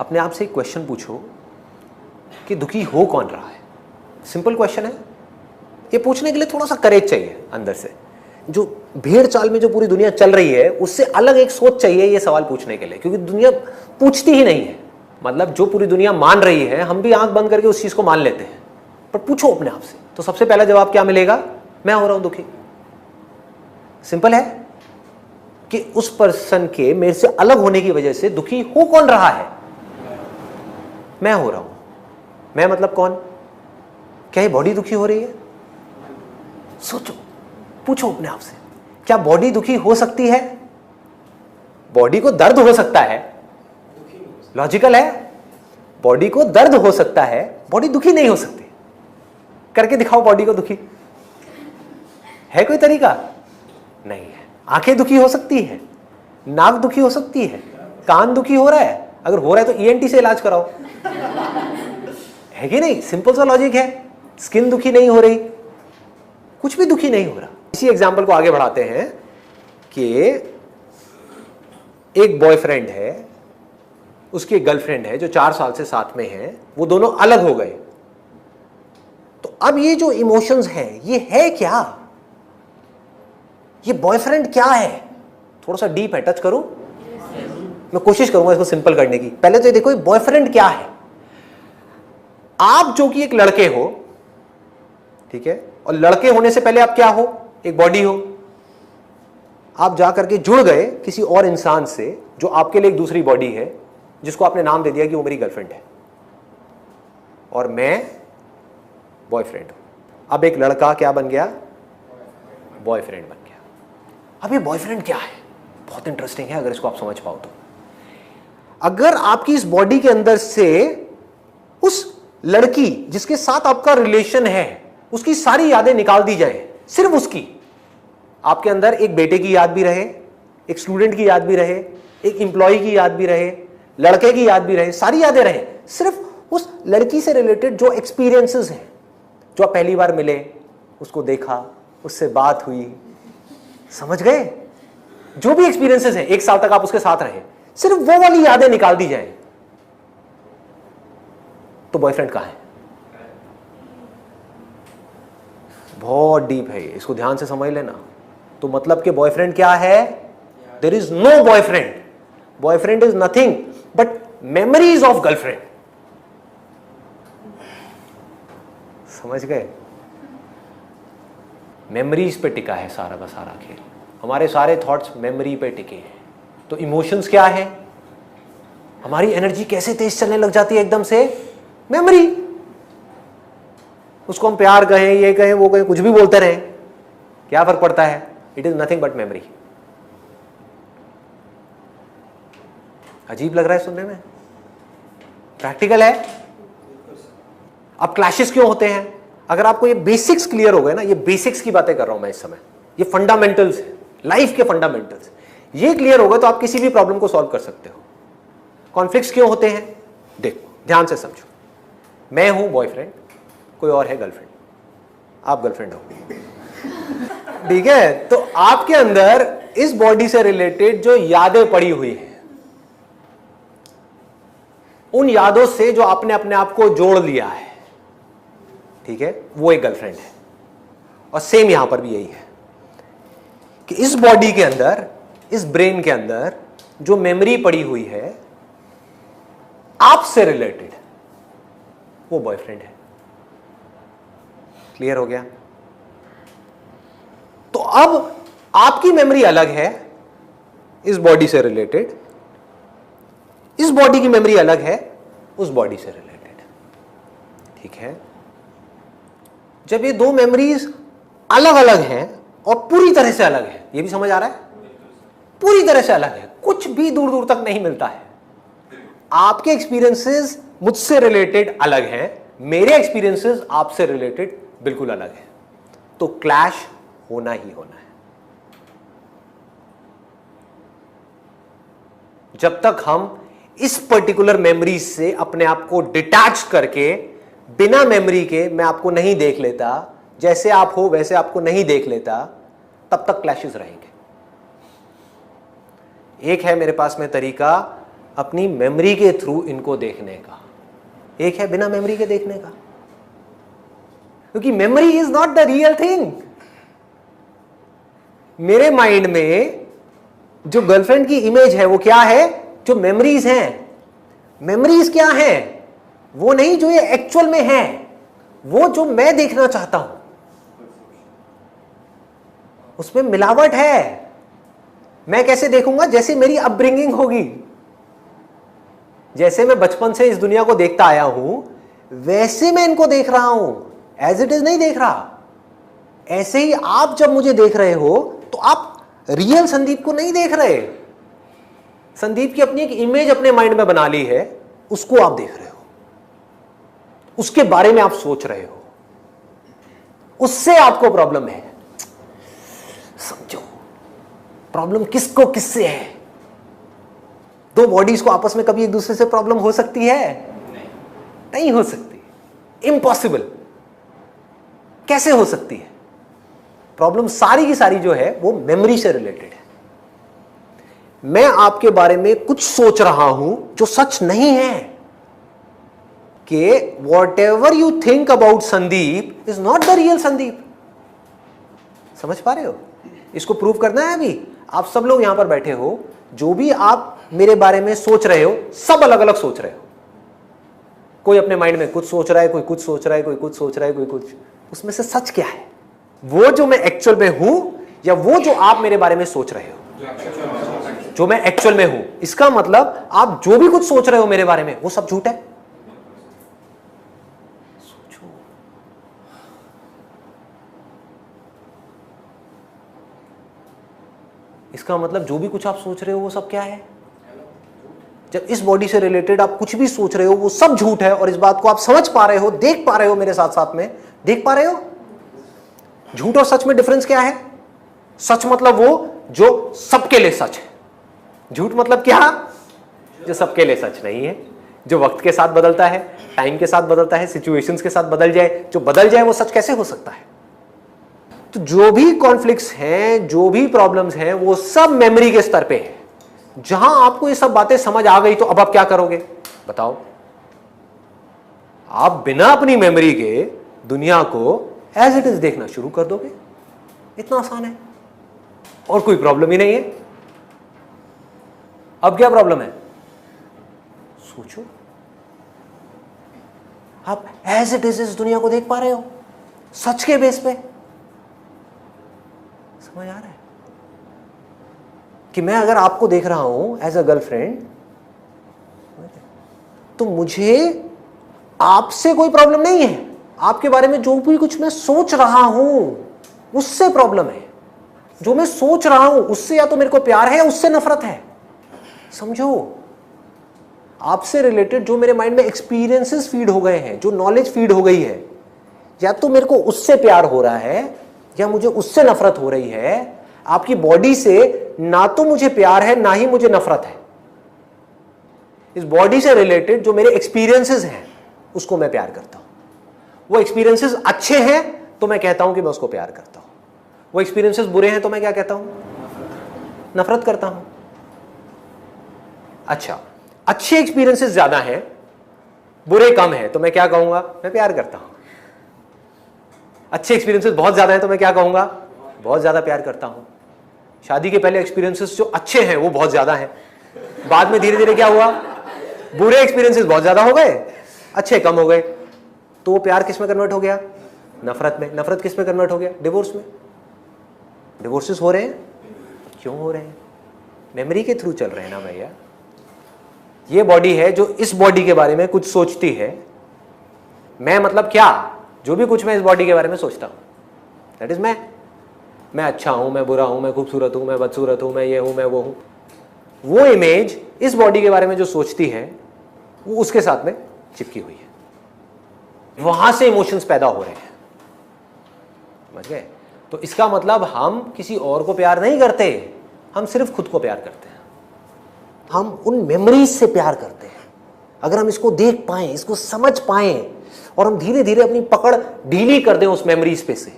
अपने आप से एक क्वेश्चन पूछो कि दुखी हो कौन रहा है। सिंपल क्वेश्चन है, ये पूछने के लिए थोड़ा सा करेज चाहिए अंदर से। जो भेड़ चाल में जो पूरी दुनिया चल रही है उससे अलग एक सोच चाहिए ये सवाल पूछने के लिए, क्योंकि दुनिया पूछती ही नहीं है। मतलब जो पूरी दुनिया मान रही है हम भी आंख बंद करके उस चीज को मान लेते हैं, पर पूछो अपने आप से तो सबसे पहला जवाब क्या मिलेगा? मैं हो रहा हूं दुखी। सिंपल है कि उस पर्सन के मेरे से अलग होने की वजह से दुखी हो कौन रहा है? मैं हो रहा हूं। मैं मतलब कौन? क्या ये बॉडी दुखी हो रही है? सोचो, पूछो अपने आप से, क्या बॉडी दुखी हो सकती है? बॉडी को दर्द हो सकता है, लॉजिकल है। बॉडी को दर्द हो सकता है, बॉडी दुखी नहीं हो सकती। करके दिखाओ बॉडी को दुखी। है कोई तरीका? नहीं है। आंखें दुखी हो सकती है, नाक दुखी हो सकती है, कान दुखी हो रहा है, अगर हो रहा है तो ईएनटी से इलाज कराओ। है कि नहीं? सिंपल सा लॉजिक है। स्किन दुखी नहीं हो रही, कुछ भी दुखी नहीं हो रहा। इसी एग्जांपल को आगे बढ़ाते हैं कि एक बॉयफ्रेंड है, उसकी एक गर्लफ्रेंड है जो 4 साल से साथ में है, वो दोनों अलग हो गए। तो अब ये जो इमोशंस हैं ये है क्या? ये बॉयफ्रेंड क्या है? थोड़ा सा डीप है, टच करूं? मैं कोशिश करूंगा इसको सिंपल करने की। पहले तो ये देखो बॉयफ्रेंड क्या है। आप जो कि एक लड़के हो, ठीक है, और लड़के होने से पहले आप क्या हो? एक बॉडी हो। आप जाकर के जुड़ गए किसी और इंसान से जो आपके लिए एक दूसरी बॉडी है, जिसको आपने नाम दे दिया कि वो मेरी गर्लफ्रेंड है और मैं बॉयफ्रेंड हूं। अब एक लड़का क्या बन गया? बॉयफ्रेंड बन गया। अब ये बॉयफ्रेंड क्या है? बहुत इंटरेस्टिंग है अगर इसको आप समझ पाओ तो। अगर आपकी इस बॉडी के अंदर से उस लड़की जिसके साथ आपका रिलेशन है उसकी सारी यादें निकाल दी जाए, सिर्फ उसकी, आपके अंदर एक बेटे की याद भी रहे, एक स्टूडेंट की याद भी रहे, एक एम्प्लॉय की याद भी रहे, लड़के की याद भी रहे, सारी यादें रहे, सिर्फ उस लड़की से रिलेटेड जो एक्सपीरियंसेस हैं, जो आप पहली बार मिले, उसको देखा, उससे बात हुई, समझ गए? जो भी एक्सपीरियंसेस हैं, 1 साल तक आप उसके साथ रहे, सिर्फ वो वाली यादें निकाल दी जाए, तो बॉयफ्रेंड कहां है? बहुत डीप है ये, इसको ध्यान से समझ लेना। तो मतलब कि बॉयफ्रेंड क्या है? There is no boyfriend. Boyfriend is nothing but memories of girlfriend. समझ गए? मेमोरीज पे टिका है सारा का सारा खेल। हमारे सारे थॉट्स मेमोरी पे टिके हैं। तो इमोशंस क्या है? हमारी एनर्जी कैसे तेज चलने लग जाती है एकदम से? मेमोरी। उसको हम प्यार कहें, ये कहें, वो कहें, कुछ भी बोलते रहें, क्या फर्क पड़ता है? It is nothing but memory. अजीब लग रहा है सुनने में? प्रैक्टिकल है। अब क्लैशेस क्यों होते हैं? अगर आपको ये बेसिक्स क्लियर हो गए ना, ये बेसिक्स की बातें कर रहा हूं मैं इस समय, ये फंडामेंटल्स है, लाइफ के फंडामेंटल्स, ये क्लियर हो गए तो आप किसी भी प्रॉब्लम को सॉल्व कर सकते हो। कॉन्फ्लिक्ट्स क्यों होते हैं? देखो ध्यान से समझो। मैं हूं बॉयफ्रेंड, कोई और है गर्लफ्रेंड, आप गर्लफ्रेंड हो, ठीक है? तो आपके अंदर इस बॉडी से रिलेटेड जो यादें पड़ी हुई हैं, उन यादों से जो आपने अपने आप को जोड़ लिया है, ठीक है, वो एक गर्लफ्रेंड है। और सेम यहां पर भी यही है कि इस बॉडी के अंदर, इस ब्रेन के अंदर जो मेमोरी पड़ी हुई है आपसे रिलेटेड, वो बॉयफ्रेंड है। क्लियर हो गया? तो अब आपकी मेमोरी अलग है इस बॉडी से रिलेटेड, इस बॉडी की मेमोरी अलग है उस बॉडी से रिलेटेड, ठीक है? जब ये दो मेमोरीज अलग अलग हैं और पूरी तरह से अलग है, ये भी समझ आ रहा है? पूरी तरह से अलग है, कुछ भी दूर दूर तक नहीं मिलता है। आपके एक्सपीरियंसेस मुझसे रिलेटेड अलग हैं, मेरे एक्सपीरियंसेस आपसे रिलेटेड बिल्कुल अलग है, तो क्लैश होना ही होना है। जब तक हम इस पर्टिकुलर मेमोरी से अपने आप को डिटैच करके, बिना मेमोरी के मैं आपको नहीं देख लेता, जैसे आप हो वैसे आपको नहीं देख लेता, तब तक क्लैशेस रहेंगे। एक है मेरे पास में तरीका अपनी मेमोरी के थ्रू इनको देखने का, एक है बिना मेमोरी के देखने का, क्योंकि memory is not the real thing. मेरे माइंड में जो गर्लफ्रेंड की इमेज है वो क्या है, जो मेमोरीज हैं। मेमोरीज क्या है, वो नहीं जो ये एक्चुअल में है, वो जो मैं देखना चाहता हूं उसमें मिलावट है। मैं कैसे देखूंगा, जैसे मेरी अपब्रिंगिंग होगी, जैसे मैं बचपन से इस दुनिया को देखता आया हूं वैसे मैं इनको देख रहा हूं, एज इट इज नहीं देख रहा। ऐसे ही आप जब मुझे देख रहे हो तो आप रियल संदीप को नहीं देख रहे। संदीप की अपनी एक इमेज अपने माइंड में बना ली है, उसको आप देख रहे हो, उसके बारे में आप सोच रहे हो, उससे आपको प्रॉब्लम है। समझो प्रॉब्लम किसको किससे है। दो बॉडीज को आपस में कभी एक दूसरे से प्रॉब्लम हो सकती है? नहीं हो सकती, इम्पॉसिबल। कैसे हो सकती है? प्रॉब्लम सारी की सारी जो है वो मेमोरी से रिलेटेड है। मैं आपके बारे में कुछ सोच रहा हूं जो सच नहीं है, कि what ever you think about Sandeep is not the real Sandeep. समझ पा रहे हो? इसको प्रूव करना है। अभी आप सब लोग यहां पर बैठे हो, जो भी आप मेरे बारे में सोच रहे हो सब अलग अलग सोच रहे हो। कोई अपने माइंड में कुछ सोच रहा है, कोई कुछ सोच रहा है, कोई कुछ सोच रहा है, कोई कुछ। उसमें से सच क्या है? वो जो मैं एक्चुअल में हूं या वो जो आप मेरे बारे में सोच रहे हो? जो मैं एक्चुअल में हूं। इसका मतलब आप जो भी कुछ सोच रहे हो मेरे बारे में वो सब झूठ है। सोचो, इसका मतलब जो भी कुछ आप सोच रहे हो वो सब क्या है? जब इस बॉडी से रिलेटेड आप कुछ भी सोच रहे हो वो सब झूठ है, और इस बात को आप समझ पा रहे हो, देख पा रहे हो, मेरे साथ साथ में देख पा रहे हो। झूठ और सच में डिफरेंस क्या है? सच मतलब वो जो सबके लिए सच है। झूठ मतलब क्या? जो सबके लिए सच नहीं है, जो वक्त के साथ बदलता है, टाइम के साथ बदलता है, सिचुएशंस के साथ बदल जाए। जो बदल जाए वो सच कैसे हो सकता है? तो जो भी कॉन्फ्लिक्ट्स हैं, जो भी प्रॉब्लम्स हैं, वो सब मेमोरी के स्तर पे है। जहां आपको ये सब बातें समझ आ गई तो अब आप क्या करोगे बताओ? आप बिना अपनी मेमोरी के दुनिया को एज इट इज देखना शुरू कर दोगे। इतना आसान है, और कोई प्रॉब्लम ही नहीं है। अब क्या प्रॉब्लम है? सोचो, आप एज इट इज इस दुनिया को देख पा रहे हो, सच के बेस पे। समझ आ रहा है कि मैं अगर आपको देख रहा हूं एज अ गर्लफ्रेंड, तो मुझे आपसे कोई प्रॉब्लम नहीं है। आपके बारे में जो भी कुछ मैं सोच रहा हूं उससे प्रॉब्लम है। जो मैं सोच रहा हूं उससे या तो मेरे को प्यार है या उससे नफरत है। समझो, आपसे रिलेटेड जो मेरे माइंड में एक्सपीरियंसेस फीड हो गए हैं, जो नॉलेज फीड हो गई है, या तो मेरे को उससे प्यार हो रहा है या मुझे उससे नफरत हो रही है। आपकी बॉडी से ना तो मुझे प्यार है ना ही मुझे नफरत है। इस बॉडी से रिलेटेड जो मेरे एक्सपीरियंसेस हैं उसको मैं प्यार करता हूं। वो एक्सपीरियंसेस अच्छे हैं तो मैं कहता हूं कि मैं उसको प्यार करता हूं। वो एक्सपीरियंसेस बुरे हैं तो मैं क्या कहता हूं? नफरत करता हूं। अच्छा, अच्छे एक्सपीरियंसेस ज्यादा हैं, बुरे कम हैं, तो मैं क्या कहूंगा? मैं प्यार करता हूं। अच्छे एक्सपीरियंसेस बहुत ज्यादा हैं तो मैं क्या कहूंगा? बहुत ज्यादा प्यार करता हूं। शादी के पहले एक्सपीरियंसेस जो अच्छे हैं वो बहुत ज्यादा हैं, बाद में धीरे धीरे क्या हुआ? बुरे एक्सपीरियंसेस बहुत ज्यादा हो गए, अच्छे कम हो गए, तो वो प्यार किस में कन्वर्ट हो गया? नफरत में। नफरत किस में कन्वर्ट हो गया? डिवोर्स में। डिवोर्सेस हो रहे हैं, क्यों हो रहे हैं? मेमोरी के थ्रू चल रहे हैं ना भैया। ये बॉडी है जो इस बॉडी के बारे में कुछ सोचती है। मैं मतलब क्या? जो भी कुछ मैं इस बॉडी के बारे में सोचता हूं, दैट इज मैं अच्छा हूं, मैं बुरा हूं, मैं खूबसूरत हूं, मैं बदसूरत हूं, मैं ये हूं, मैं वो हूं। वो इमेज इस बॉडी के बारे में जो सोचती है वो उसके साथ में चिपकी हुई है। वहां से इमोशंस पैदा हो रहे हैं। समझ गए? तो इसका मतलब हम किसी और को प्यार नहीं करते, हम सिर्फ खुद को प्यार करते हैं। हम उन मेमोरीज से प्यार करते हैं। अगर हम इसको देख पाएं, इसको समझ पाएं, और हम धीरे धीरे अपनी पकड़ ढीली कर दें उस मेमोरीज पे से,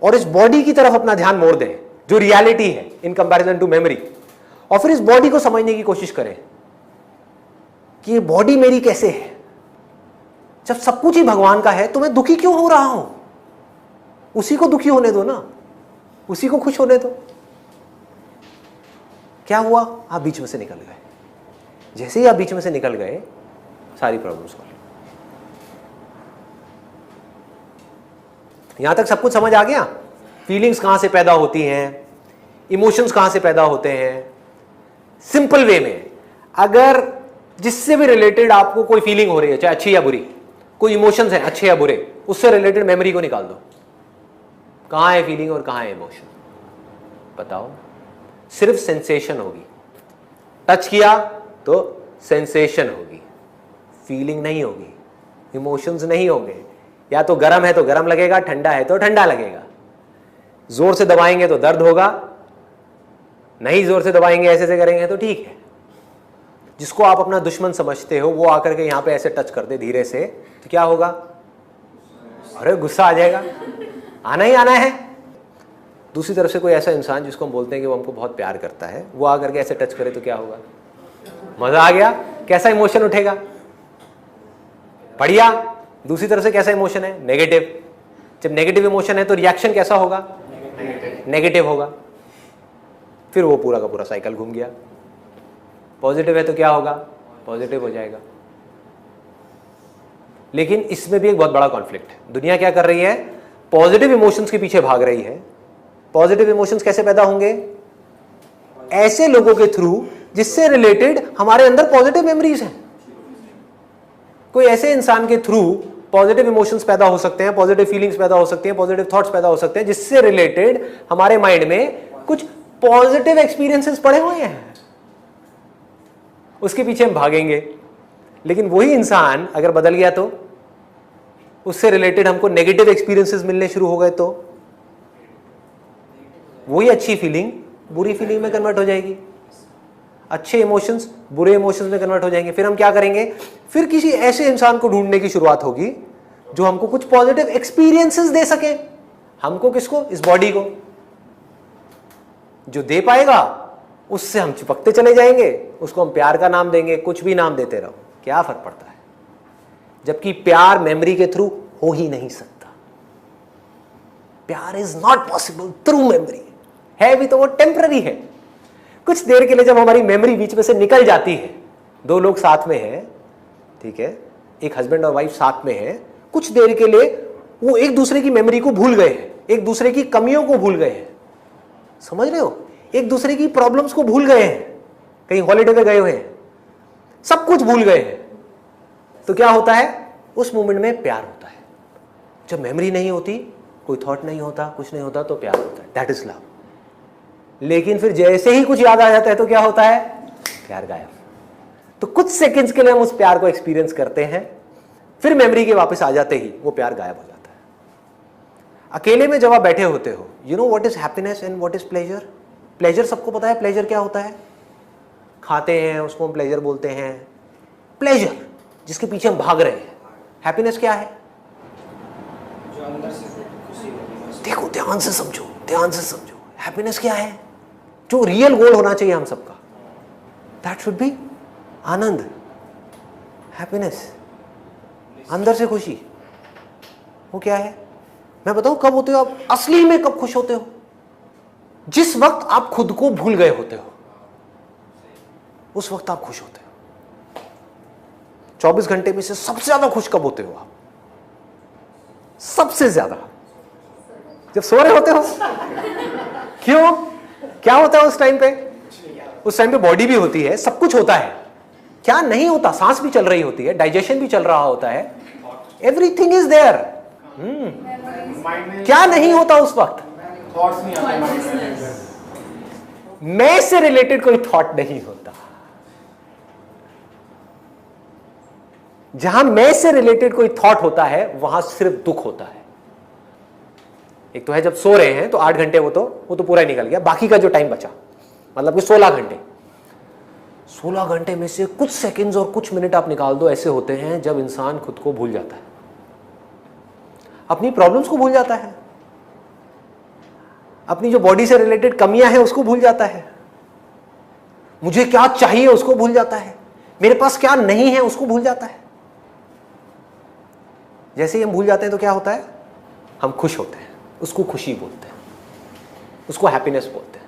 और इस बॉडी की तरफ अपना ध्यान मोड़ दें जो रियलिटी है इन कंपैरिजन टू मेमोरी, और फिर इस बॉडी को समझने की कोशिश करें कि ये बॉडी मेरी कैसे है। जब सब कुछ ही भगवान का है तो मैं दुखी क्यों हो रहा हूं? उसी को दुखी होने दो ना, उसी को खुश होने दो। क्या हुआ? आप बीच में से निकल गए। जैसे ही आप बीच में से निकल गए, सारी प्रॉब्लम सॉल्व। यहां तक सब कुछ समझ आ गया? फीलिंग्स कहां से पैदा होती हैं, इमोशंस कहां से पैदा होते हैं। सिंपल वे में, अगर जिससे भी रिलेटेड आपको कोई फीलिंग हो रही है, चाहे अच्छी या बुरी, कोई इमोशंस हैं अच्छे या बुरे, उससे रिलेटेड मेमोरी को निकाल दो। कहां है फीलिंग और कहां है इमोशन? बताओ। सिर्फ सेंसेशन होगी। टच किया तो सेंसेशन होगी, फीलिंग नहीं होगी, इमोशंस नहीं होंगे। या तो गर्म है तो गर्म लगेगा, ठंडा है तो ठंडा लगेगा। जोर से दबाएंगे तो दर्द होगा, नहीं जोर से दबाएंगे, ऐसे से करेंगे तो ठीक है। जिसको आप अपना दुश्मन समझते हो वो आकर के यहां पे ऐसे टच कर दे धीरे से, तो क्या होगा? अरे गुस्सा आ जाएगा, आना ही आना है। दूसरी तरफ से कोई ऐसा इंसान जिसको हम बोलते हैं कि वो हमको बहुत प्यार करता है, वो आकर के ऐसे टच करे तो क्या होगा? मजा आ गया। कैसा इमोशन उठेगा? बढ़िया। दूसरी तरफ से कैसा इमोशन है? नेगेटिव। जब नेगेटिव इमोशन है तो रिएक्शन कैसा होगा? नेगेटिव होगा। फिर वो पूरा का पूरा साइकिल घूम गया। पॉजिटिव है तो क्या होगा? पॉजिटिव हो जाएगा। लेकिन इसमें भी एक बहुत बड़ा कॉन्फ्लिक्ट है। दुनिया क्या कर रही है? पॉजिटिव इमोशंस के पीछे भाग रही है। पॉजिटिव इमोशंस कैसे पैदा होंगे? ऐसे लोगों के थ्रू जिससे रिलेटेड हमारे अंदर पॉजिटिव मेमोरीज हैं। कोई ऐसे इंसान के थ्रू पॉजिटिव इमोशंस पैदा हो सकते हैं, पॉजिटिव फीलिंग्स पैदा हो सकती हैं, पॉजिटिव थॉट्स पैदा हो सकते हैं, जिससे रिलेटेड हमारे माइंड में कुछ पॉजिटिव एक्सपीरियंसेस पड़े हुए हैं। उसके पीछे हम भागेंगे। लेकिन वही इंसान अगर बदल गया तो, उससे रिलेटेड हमको नेगेटिव एक्सपीरियंसेस मिलने शुरू हो गए तो वही अच्छी फीलिंग बुरी फीलिंग में कन्वर्ट हो जाएगी, अच्छे इमोशंस बुरे इमोशंस में कन्वर्ट हो जाएंगे। फिर हम क्या करेंगे? फिर किसी ऐसे इंसान को ढूंढने की शुरुआत होगी जो हमको कुछ पॉजिटिव एक्सपीरियंसेस दे सके। हमको किसको? इस बॉडी को। जो दे पाएगा उससे हम चिपकते चले जाएंगे, उसको हम प्यार का नाम देंगे, कुछ भी नाम देते रहो, क्या फर्क पड़ता है? जबकि प्यार मेमोरी के थ्रू हो ही नहीं सकता। प्यार is not possible through memory. है भी तो वो टेम्पररी है। कुछ देर के लिए जब हमारी मेमोरी बीच में से निकल जाती है, दो लोग साथ में हैं, ठीक है, एक हस्बैंड और वाइफ साथ में है, कुछ देर के लिए वो एक दूसरे की मेमोरी को भूल गए हैं, एक दूसरे की कमियों को भूल गए हैं। समझ रहे हो? एक दूसरे की प्रॉब्लम्स को भूल गए हैं, कहीं हॉलिडे पे गए हुए हैं, सब कुछ भूल गए हैं। तो क्या होता है? उस मोमेंट में प्यार होता है। जब मेमोरी नहीं होती, कोई थॉट नहीं होता, कुछ नहीं होता, तो प्यार होता है। That is love. लेकिन फिर जैसे ही कुछ याद आ जाता है तो क्या होता है? प्यार गायब। तो कुछ सेकंड्स के लिए हम उस प्यार को एक्सपीरियंस करते हैं, फिर मेमोरी के वापस आ जाते ही वो प्यार गायब हो जाता है। अकेले में जब आप बैठे होते हो, you know what is happiness and what is pleasure? Pleasure सबको पता है। प्लेजर क्या होता है? खाते हैं उसको हम प्लेजर बोलते हैं। प्लेजर जिसके पीछे हम भाग रहे हैं। हैप्पीनेस क्या है? जो अंदर से खुशी होती है। देखो, ध्यान से समझो, ध्यान से समझो। हैप्पीनेस क्या है? जो रियल गोल होना चाहिए हम सबका, that should be Anand, happiness, अंदर से खुशी। वो क्या है? मैं बताऊं कब होते हो आप असली में? कब खुश होते हो? जिस वक्त आप खुद को भूल गए होते हो, उस वक्त आप खुश होते हो। 24 घंटे में से सबसे ज्यादा खुश कब होते हो आप? सबसे ज्यादा जब सो रहे होते हो। क्यों? क्या होता है उस टाइम पे? उस टाइम पे बॉडी भी होती है, सब कुछ होता है। क्या नहीं होता? सांस भी चल रही होती है, डाइजेशन भी चल रहा होता है, एवरीथिंग इज देयर। क्या नहीं होता उस वक्त? थॉट्स नहीं आते। मैं से रिलेटेड कोई थॉट नहीं होता। जहां मैं से रिलेटेड कोई थॉट होता है वहां सिर्फ दुख होता है। एक तो है जब सो रहे हैं तो 8 घंटे वो तो पूरा ही निकल गया, बाकी का जो टाइम बचा मतलब कि 16 घंटे, 16 घंटे में से कुछ सेकंड्स और कुछ मिनट आप निकाल दो, ऐसे होते हैं जब इंसान खुद को भूल जाता है, अपनी प्रॉब्लम्स को भूल जाता है, अपनी जो बॉडी से रिलेटेड कमियां हैं उसको भूल जाता है, मुझे क्या चाहिए उसको भूल जाता है, मेरे पास क्या नहीं है उसको भूल जाता है। जैसे ही हम भूल जाते हैं तो क्या होता है, हम खुश होते हैं, उसको खुशी बोलते हैं, उसको हैप्पीनेस बोलते हैं।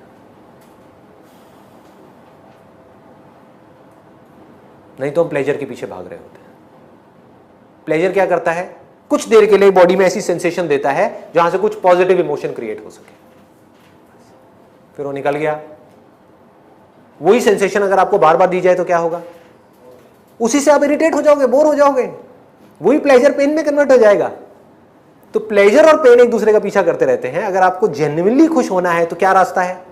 नहीं तो हम प्लेजर के पीछे भाग रहे होते हैं। प्लेजर क्या करता है, कुछ देर के लिए बॉडी में ऐसी सेंसेशन देता है जहां से कुछ पॉजिटिव इमोशन क्रिएट हो सके, फिर वो निकल गया। वही सेंसेशन अगर आपको बार बार दी जाए तो क्या होगा, उसी से आप इरिटेट हो जाओगे, बोर हो जाओगे, वही प्लेजर पेन में कन्वर्ट हो जाएगा। तो प्लेजर और पेन एक दूसरे का पीछा करते रहते हैं। अगर आपको जेन्युइनली खुश होना है तो क्या रास्ता है,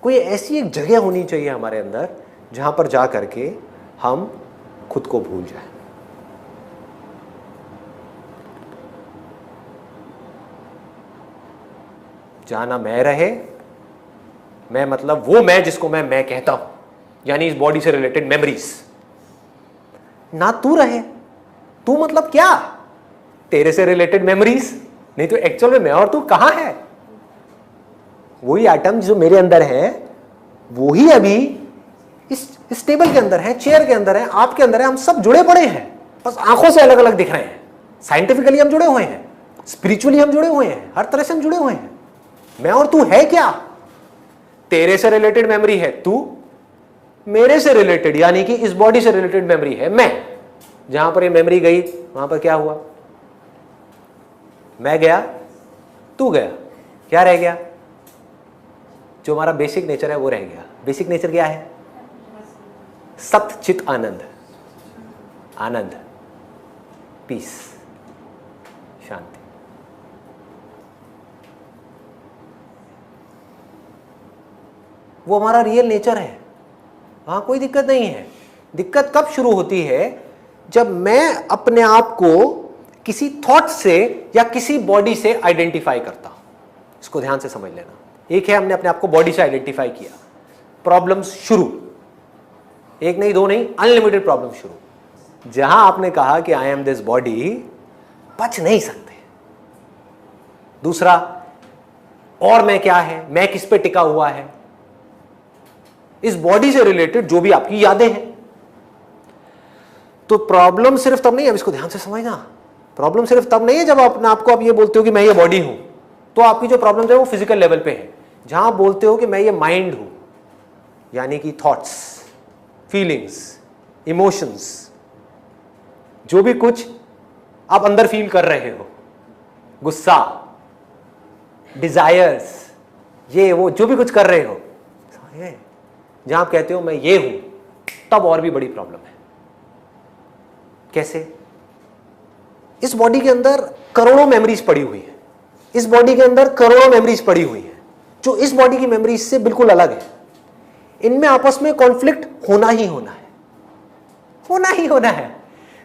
कोई ऐसी एक जगह होनी चाहिए हमारे अंदर जहां पर जा करके हम खुद को भूल जाएं। जहां ना मैं रहे, मैं मतलब वो मैं जिसको मैं कहता हूं, यानी इस बॉडी से रिलेटेड मेमोरीज, ना तू रहे। तू मतलब क्या, तेरे से रिलेटेड मेमोरीज, नहीं तो एक्चुअल में मैं और तू कहां है। वही एटम जो मेरे अंदर है वही अभी इस टेबल के अंदर है, चेयर के अंदर है, आपके अंदर है। हम सब जुड़े पड़े हैं, बस आंखों से अलग अलग दिख रहे हैं। साइंटिफिकली हम जुड़े हुए हैं, स्पिरिचुअली हम जुड़े हुए हैं, हर तरह से हम जुड़े हुए हैं। मैं और तू है क्या, तेरे से रिलेटेड मेमोरी है तू, मेरे से रिलेटेड यानी कि इस बॉडी से रिलेटेड मेमोरी है मैं। जहां पर ये मेमोरी गई वहां पर क्या हुआ, मैं गया, तू गया, क्या रह गया, जो हमारा बेसिक नेचर है वो रह गया। बेसिक नेचर क्या है, सत चित आनंद, आनंद, पीस, शांति। वो हमारा रियल नेचर है, वहां कोई दिक्कत नहीं है। दिक्कत कब शुरू होती है, जब मैं अपने आप को किसी थॉट से या किसी बॉडी से आइडेंटिफाई करता हूं। इसको ध्यान से समझ लेना। एक है हमने अपने आप को बॉडी से आइडेंटिफाई किया, प्रॉब्लम्स शुरू, एक नहीं दो नहीं, अनलिमिटेड प्रॉब्लम शुरू। जहां आपने कहा कि आई एम दिस बॉडी, बच नहीं सकते। दूसरा, और मैं क्या है, मैं किस पे टिका हुआ है, इस बॉडी से रिलेटेड जो भी आपकी यादें हैं। तो प्रॉब्लम सिर्फ तब नहीं है, अब इसको ध्यान से समझना, प्रॉब्लम सिर्फ तब नहीं है जब आपको आप ये बोलते हो कि मैं ये बॉडी हूं, तो आपकी जो प्रॉब्लम है वो फिजिकल लेवल पे है। जहां आप बोलते हो कि मैं ये माइंड हूं, यानी कि थॉट्स, फीलिंग्स, इमोशंस, जो भी कुछ आप अंदर फील कर रहे हो, गुस्सा, डिजायर्स, ये वो जो भी कुछ कर रहे हो, जहां आप कहते हो मैं ये हूं, तब और भी बड़ी प्रॉब्लम है। कैसे, इस बॉडी के अंदर करोड़ों मेमोरीज पड़ी हुई है, इस बॉडी के अंदर करोड़ों मेमोरीज पड़ी हुई है जो इस बॉडी की मेमोरीज से बिल्कुल अलग है। इनमें आपस में कॉन्फ्लिक्ट होना ही होना है, होना ही होना है,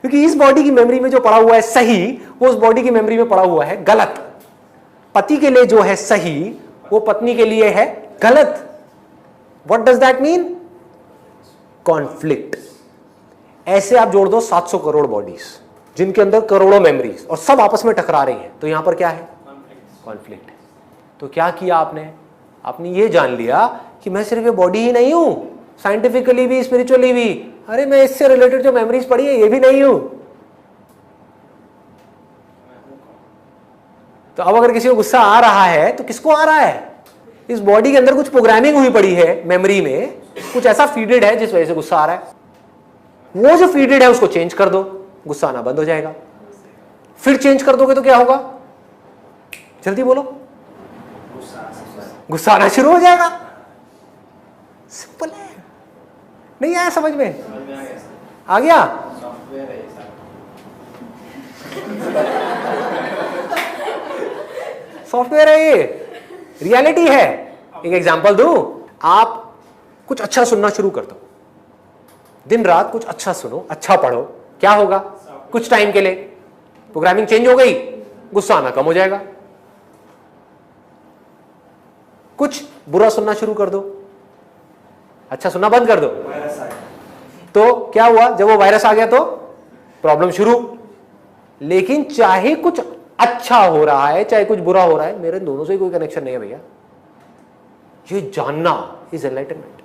क्योंकि इस बॉडी की मेमोरी में जो पड़ा हुआ है सही, वो उस बॉडी की मेमोरी में पड़ा हुआ है गलत। पति के लिए जो है सही, वो पत्नी के लिए है गलत। What does that mean? Conflict. ऐसे आप जोड़ दो 700 करोड़ बॉडीज जिनके अंदर करोड़ों मेमोरीज और सब आपस में टकरा रही हैं, तो यहां पर क्या है, कॉन्फ्लिक्ट। तो क्या किया आपने ये जान लिया कि मैं सिर्फ ये बॉडी ही नहीं हूं, साइंटिफिकली भी, स्पिरिचुअली भी, अरे मैं इससे रिलेटेड जो मेमोरीज पड़ी है ये भी नहीं हूं। तो अब अगर किसी को गुस्सा आ रहा है तो किसको आ रहा है, इस बॉडी के अंदर कुछ प्रोग्रामिंग हुई पड़ी है, मेमोरी में कुछ ऐसा फीडेड है जिस वजह से गुस्सा आ रहा है। वो जो फीडेड है उसको चेंज कर दो, गुस्सा आना बंद हो जाएगा। फिर चेंज कर दोगे तो क्या होगा, जल्दी बोलो, गुस्सा आना शुरू हो जाएगा। सिंपल है, नहीं आया समझ में, आ गया। सॉफ्टवेयर है सॉफ्टवेयर है ये, रियलिटी है। एक एग्जांपल दूं, आप कुछ अच्छा सुनना शुरू कर दो, दिन रात कुछ अच्छा सुनो, अच्छा पढ़ो, क्या होगा, कुछ टाइम के लिए प्रोग्रामिंग चेंज हो गई, गुस्सा आना कम हो जाएगा। कुछ बुरा सुनना शुरू कर दो, अच्छा सुनना बंद कर दो, वायरस आ गया। तो क्या हुआ, जब वो वायरस आ गया तो प्रॉब्लम शुरू। लेकिन चाहे कुछ अच्छा हो रहा है चाहे कुछ बुरा हो रहा है, मेरे दोनों से कोई कनेक्शन नहीं है भैया। ये जानना इज एनलाइटनमेंट।